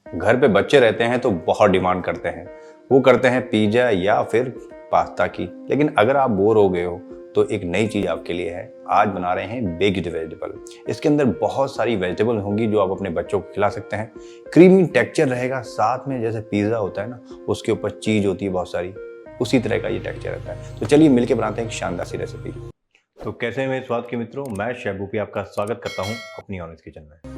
घर पे बच्चे रहते हैं तो बहुत डिमांड करते हैं। वो करते हैं पिज़्ज़ा या फिर पास्ता की। लेकिन अगर आप बोर हो गए हो तो एक नई चीज़ आपके लिए है। आज बना रहे हैं बेक्ड वेजिटेबल। इसके अंदर बहुत सारी वेजिटेबल होंगी जो आप अपने बच्चों को खिला सकते हैं। क्रीमी टेक्सचर रहेगा, साथ में जैसे पिज़्ज़ा होता है ना, उसके ऊपर चीज़ होती है बहुत सारी, उसी तरह का ये टेक्सचर रहता है। तो चलिए मिलके बनाते हैं एक शानदार सी रेसिपी। तो कैसे हैं मेरे स्वाद के मित्रों, मैं शेफ भूपी आपका स्वागत करता हूँ अपनी ऑनेस्ट किचन में।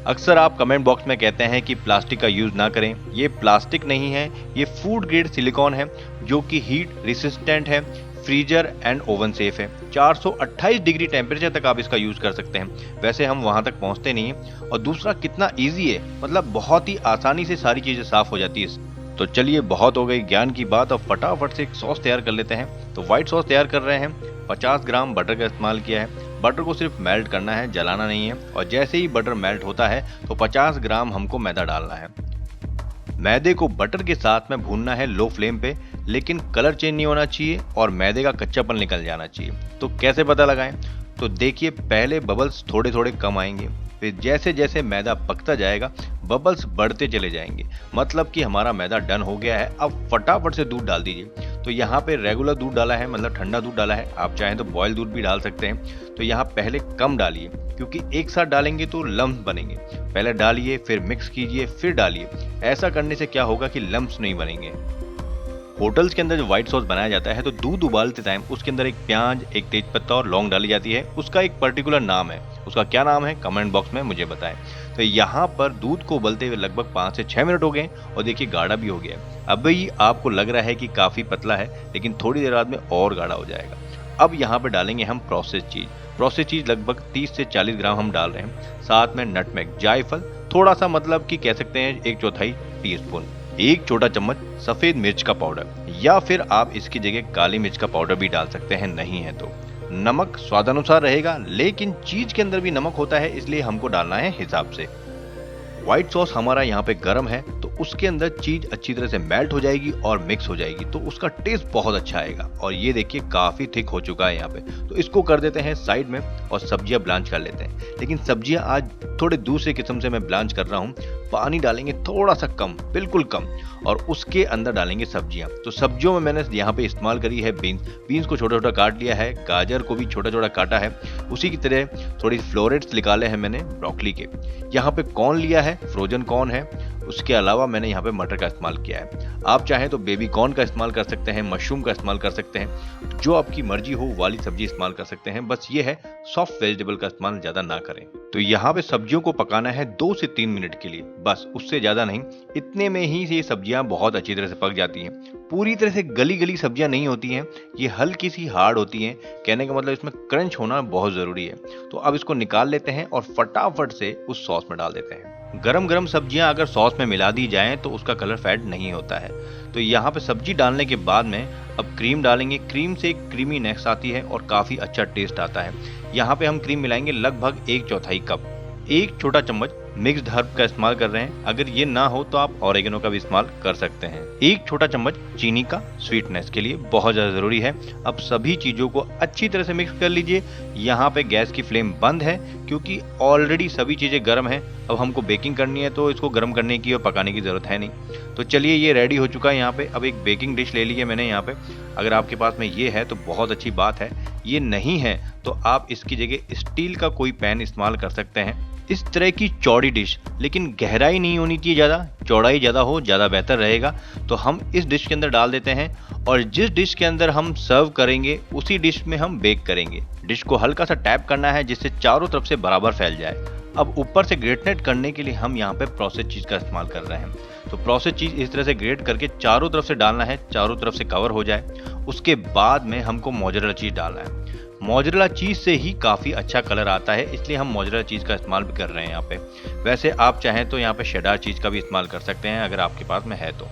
अक्सर आप कमेंट बॉक्स में कहते हैं कि प्लास्टिक का यूज़ ना करें। ये प्लास्टिक नहीं है, ये फूड ग्रेड सिलिकॉन है जो कि हीट रेसिस्टेंट है, फ्रीजर एंड ओवन सेफ है। 428 डिग्री टेम्परेचर तक आप इसका यूज़ कर सकते हैं। वैसे हम वहाँ तक पहुँचते नहीं हैं। और दूसरा कितना ईजी है, मतलब बहुत ही आसानी से सारी चीज़ें साफ़ हो जाती है। तो चलिए बहुत हो गई ज्ञान की बात, अब फटाफट से एक सॉस तैयार कर लेते हैं। तो व्हाइट सॉस तैयार कर रहे हैं। 50 ग्राम बटर का इस्तेमाल किया है। बटर को सिर्फ मेल्ट करना है, जलाना नहीं है। और जैसे ही बटर मेल्ट होता है तो 50 ग्राम हमको मैदा डालना है। मैदे को बटर के साथ में भूनना है लो फ्लेम पे, लेकिन कलर चेंज नहीं होना चाहिए और मैदे का कच्चापन निकल जाना चाहिए। तो कैसे पता लगाएं? तो देखिए, पहले बबल्स थोड़े थोड़े कम आएंगे, फिर जैसे जैसे मैदा पकता जाएगा बबल्स बढ़ते चले जाएंगे, मतलब कि हमारा मैदा डन हो गया है। अब फटाफट से दूध डाल दीजिए। तो यहाँ पे रेगुलर दूध डाला है, मतलब ठंडा दूध डाला है। आप चाहें तो बॉयल दूध भी डाल सकते हैं। तो यहाँ पहले कम डालिए, क्योंकि एक साथ डालेंगे तो लम्स बनेंगे। पहले डालिए, फिर मिक्स कीजिए, फिर डालिए। ऐसा करने से क्या होगा कि लम्स नहीं बनेंगे। होटल्स के अंदर जो व्हाइट सॉस बनाया जाता है तो दूध उबालते टाइम उसके अंदर एक प्याज, एक तेजपत्ता और लौंग डाली जाती है। उसका एक पर्टिकुलर नाम है, उसका क्या नाम है कमेंट बॉक्स में मुझे बताएं। तो यहाँ पर दूध को उबलते हुए लगभग 5 से 6 मिनट हो गए और देखिए गाढ़ा भी हो गया है। अब भी आपको लग रहा है कि काफ़ी पतला है, लेकिन थोड़ी देर बाद में और गाढ़ा हो जाएगा। अब यहाँ पे डालेंगे हम प्रोसेस चीज़। प्रोसेस चीज़ लगभग 30 से 40 ग्राम हम डाल रहे हैं। साथ में नटमेग, जायफल थोड़ा सा, मतलब कि कह सकते हैं 1/4 टीस्पून, 1 छोटा चम्मच सफ़ेद मिर्च का पाउडर, या फिर आप इसकी जगह काली मिर्च का पाउडर भी डाल सकते हैं, नहीं है तो। नमक स्वादानुसार रहेगा, लेकिन चीज़ के अंदर भी नमक होता है, इसलिए हमको डालना है हिसाब से। व्हाइट सॉस हमारा यहाँ पे गर्म है तो उसके अंदर चीज अच्छी तरह से मेल्ट हो जाएगी और मिक्स हो जाएगी, तो उसका टेस्ट बहुत अच्छा आएगा। और ये देखिए काफी थिक हो चुका है यहाँ पे। तो इसको कर देते हैं साइड में और सब्जियां ब्लांच कर लेते हैं। लेकिन सब्जियां आज थोड़े दूसरे किस्म से मैं ब्लांच कर रहा हूँ। पानी डालेंगे थोड़ा सा कम, बिल्कुल कम, और उसके अंदर डालेंगे सब्जियां। तो सब्जियों में मैंने यहाँ पे इस्तेमाल करी है बीन्स को छोटा छोटा काट लिया है, गाजर को भी छोटा छोटा काटा है। उसी की तरह थोड़ी फ्लोरेट्स निकाले हैं मैंने ब्रोकली के। यहाँ पे कॉर्न लिया है, फ्रोजन कॉर्न है। उसके अलावा मैंने यहाँ पे मटर का इस्तेमाल किया है। आप चाहें तो बेबी कॉर्न का इस्तेमाल कर सकते हैं, मशरूम का इस्तेमाल कर सकते हैं, जो आपकी मर्जी हो वाली सब्जी इस्तेमाल कर सकते हैं। बस ये है सॉफ्ट वेजिटेबल का इस्तेमाल ज्यादा ना करें। तो यहाँ पे सब्जियों को पकाना है 2 से 3 मिनट के लिए, बस उससे ज्यादा नहीं। इतने में ही ये सब्जियां बहुत अच्छी तरह से पक जाती हैं। पूरी तरह से गली गली सब्जियां नहीं होती हैं, ये हल्की सी हार्ड होती हैं। कहने का मतलब इसमें क्रंच होना बहुत जरूरी है। तो अब इसको निकाल लेते हैं और फटाफट से उस सॉस में डाल देते हैं। गरम गरम सब्जियां अगर सॉस में मिला दी जाएं तो उसका कलर फेड नहीं होता है। तो यहाँ पे सब्जी डालने के बाद में अब क्रीम डालेंगे। क्रीम से एक क्रीमीनेस आती है और काफ़ी अच्छा टेस्ट आता है। यहाँ पे हम क्रीम मिलाएंगे लगभग 1/4 कप। 1 छोटा चम्मच मिक्स्ड हर्ब का इस्तेमाल कर रहे हैं। अगर ये ना हो तो आप ऑरिगेनो का भी इस्तेमाल कर सकते हैं। 1 छोटा चम्मच चीनी का स्वीटनेस के लिए बहुत ज़्यादा ज़रूरी है। अब सभी चीज़ों को अच्छी तरह से मिक्स कर लीजिए। यहाँ पे गैस की फ्लेम बंद है, क्योंकि ऑलरेडी सभी चीज़ें गर्म हैं। अब हमको बेकिंग करनी है तो इसको गर्म करने की और पकाने की ज़रूरत है नहीं। तो चलिए ये रेडी हो चुका है यहाँ पे। अब एक बेकिंग डिश ले ली है मैंने यहाँ पे। अगर आपके पास में ये है तो बहुत अच्छी बात है, ये नहीं है तो आप इसकी जगह स्टील का कोई पैन इस्तेमाल कर सकते हैं। इस तरह की चौड़ी डिश, लेकिन गहराई नहीं होनी चाहिए ज़्यादा, चौड़ाई ज़्यादा हो ज़्यादा बेहतर रहेगा। तो हम इस डिश के अंदर डाल देते हैं और जिस डिश के अंदर हम सर्व करेंगे उसी डिश में हम बेक करेंगे। डिश को हल्का सा टैप करना है जिससे चारों तरफ से बराबर फैल जाए। अब ऊपर से ग्रेटनेट करने के लिए हम यहाँ पे प्रोसेस चीज़ का इस्तेमाल कर रहे हैं। तो प्रोसेस चीज़ इस तरह से ग्रेट करके चारों तरफ से डालना है, चारों तरफ से कवर हो जाए। उसके बाद में हमको मोज़रेला चीज़ डालना है। मोज़रेला चीज़ से ही काफ़ी अच्छा कलर आता है, इसलिए हम मोज़रेला चीज़ का इस्तेमाल भी कर रहे हैं यहाँ पे। वैसे आप चाहें तो यहाँ पे शेडार चीज़ का भी इस्तेमाल कर सकते हैं अगर आपके पास में है तो।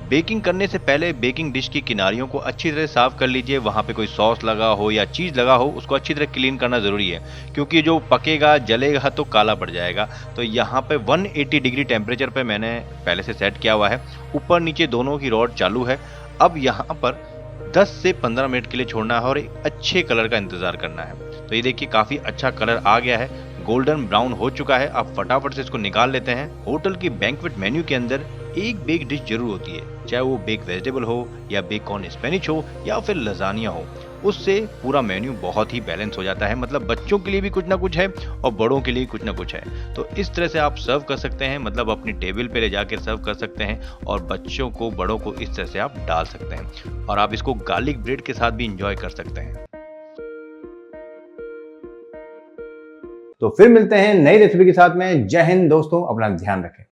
बेकिंग करने से पहले बेकिंग डिश की किनारियों को अच्छी तरह साफ कर लीजिए। वहाँ पे कोई सॉस लगा हो या चीज़ लगा हो उसको अच्छी तरह क्लीन करना ज़रूरी है, क्योंकि जो पकेगा जलेगा तो काला पड़ जाएगा। तो यहाँ पे 180 डिग्री टेम्परेचर पे मैंने पहले से सेट किया हुआ है। ऊपर नीचे दोनों की रॉड चालू है। अब यहाँ पर 10 से 15 मिनट के लिए छोड़ना है और एक अच्छे कलर का इंतज़ार करना है। तो ये देखिए काफ़ी अच्छा कलर आ गया है, गोल्डन ब्राउन हो चुका है। आप फटाफट से इसको निकाल लेते हैं। होटल की बैंक्वेट मेन्यू के अंदर एक बेक डिश जरूर होती है, चाहे वो बेक वेजिटेबल हो या बेक कॉर्न स्पेनिश हो या फिर लजानिया हो। उससे पूरा मेन्यू बहुत ही बैलेंस हो जाता है। मतलब बच्चों के लिए भी कुछ ना कुछ है और बड़ों के लिए कुछ ना कुछ है। तो इस तरह से आप सर्व कर सकते हैं, मतलब अपनी टेबल पे ले जाकर सर्व कर सकते हैं और बच्चों को, बड़ों को इस तरह से आप डाल सकते हैं और आप इसको गार्लिक ब्रेड के साथ भी इंजॉय कर सकते हैं। तो फिर मिलते हैं नई रेसिपी के साथ में। जय हिंद दोस्तों, अपना ध्यान रखें।